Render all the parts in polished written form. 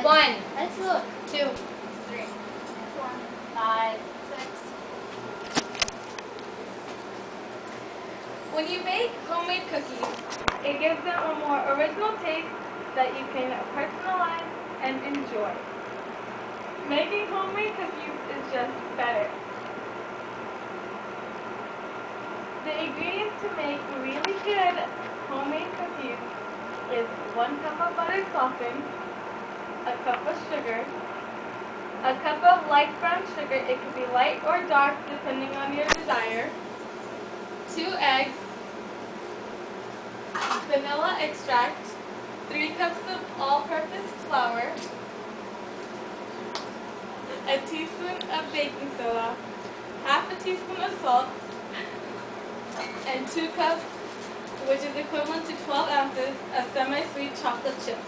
1. Let's look. 2. 3, 4, 5, 6. When you bake homemade cookies, it gives them a more original taste that you can personalize and enjoy. Making homemade cookies is just better. The ingredients to make really good homemade cookies is 1 cup of butter softened, a cup of sugar, a cup of light brown sugar, it could be light or dark depending on your desire, 2 eggs, vanilla extract, 3 cups of all-purpose flour, a teaspoon of baking soda, half a teaspoon of salt, and 2 cups, which is equivalent to 12 ounces, of semi-sweet chocolate chips.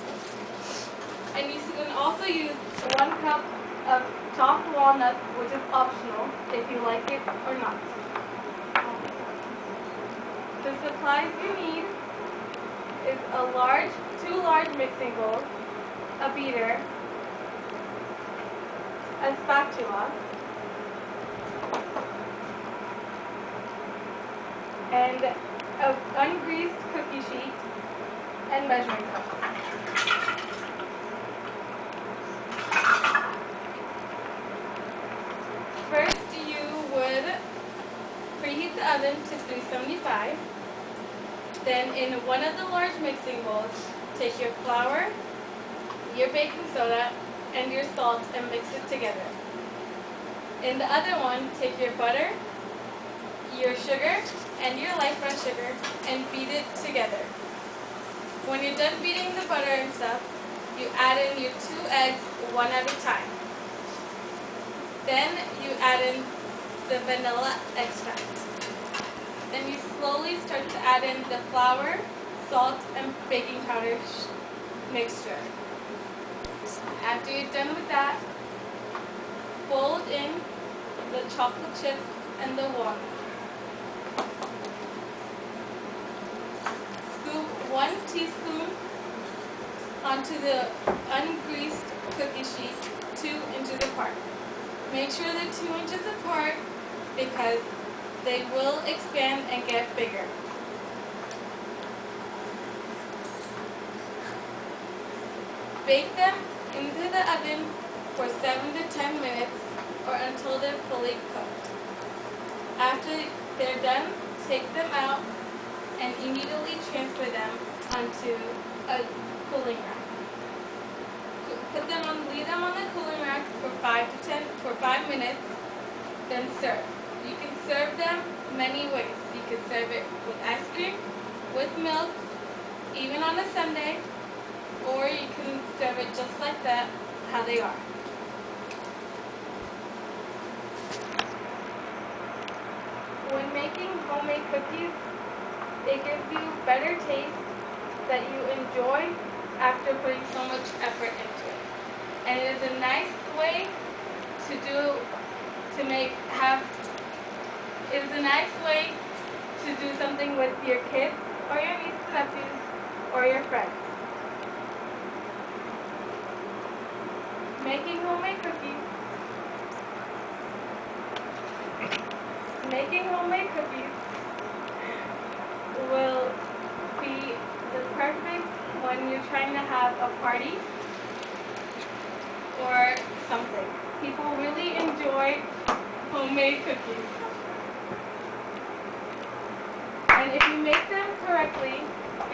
And you can also use 1 cup of chopped walnuts, which is optional if you like it or not. The supplies you need is 2 large mixing bowls, a beater, a spatula, and an ungreased cookie sheet and measuring cup. First, you would preheat the oven to 375. Then, in one of the large mixing bowls, take your flour, your baking soda, and your salt and mix it together. In the other one, take your butter, your sugar, and your light brown sugar and beat it together. When you're done beating the butter and stuff, you add in your 2 eggs one at a time. Then you add in the vanilla extract. Then you slowly start to add in the flour, salt, and baking powder mixture. After you're done with that, fold in the chocolate chips and the walnuts. Scoop 1 teaspoon onto the ungreased cookie sheet 2 inches apart. Make sure they're 2 inches apart because they will expand and get bigger. Bake them into the oven for 7 to 10 minutes or until they're fully cooked. After they're done, take them out and immediately transfer them onto a cooling rack. Leave them on the cooling rack for 5 minutes, then serve. You can serve them many ways. You can serve it with ice cream, with milk, even on a sundae, or you can serve it just like that, how they are. When making homemade cookies, it gives you better taste that you enjoy after putting so much effort into it. And it is a nice way to do something with your kids or your nieces and nephews or your friends. Making homemade cookies will be the perfect when you're trying to have a party or something. People really enjoy homemade cookies. And if you make them correctly,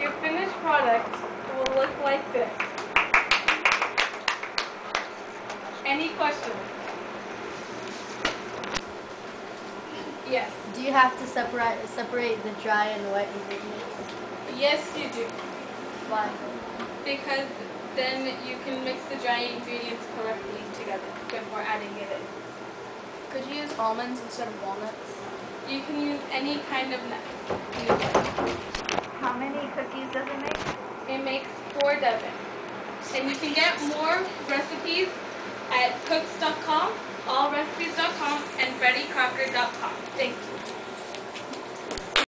your finished product will look like this. Any questions? Yes. Do you have to separate the dry and the wet ingredients? Yes, you do. Why? Because then you can mix the dry ingredients correctly together before adding it in. Could you use almonds instead of walnuts? You can use any kind of nut you like. How many cookies does it make? It makes 4 dozen. And you can get more recipes at cooks.com, allrecipes.com, and freddycrocker.com. Thank you.